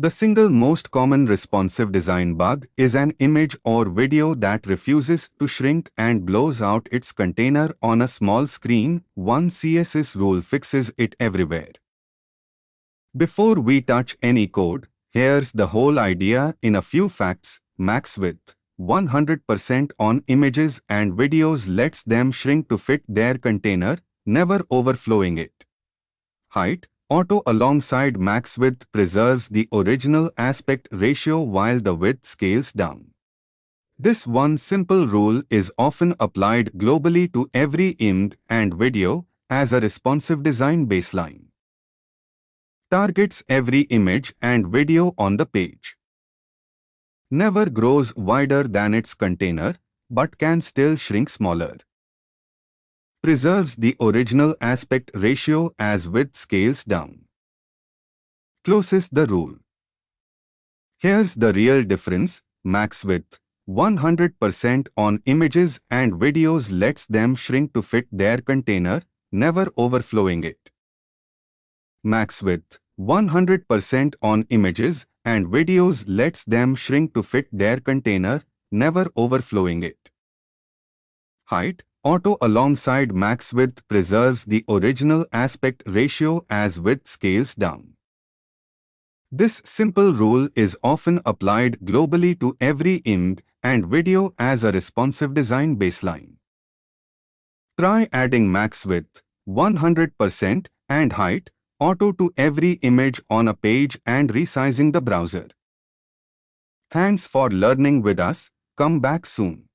The single most common responsive design bug is an image or video that refuses to shrink and blows out its container on a small screen. One CSS rule fixes it everywhere. Before we touch any code, here's the whole idea in a few facts. Max width 100% on images and videos lets them shrink to fit their container, never overflowing it. Height auto alongside max width preserves the original aspect ratio while the width scales down. This one simple rule is often applied globally to every image and video as a responsive design baseline. Targets every image and video on the page. Never grows wider than its container, but can still shrink smaller. Preserves the original aspect ratio as width scales down. Closes the rule. Here's the real difference. Max width 100% on images and videos lets them shrink to fit their container, never overflowing it. Max width 100% on images and videos lets them shrink to fit their container, never overflowing it. Height auto alongside max width preserves the original aspect ratio as width scales down. This simple rule is often applied globally to every image and video as a responsive design baseline. Try adding max width 100% and height auto to every image on a page and resizing the browser. Thanks for learning with us. Come back soon.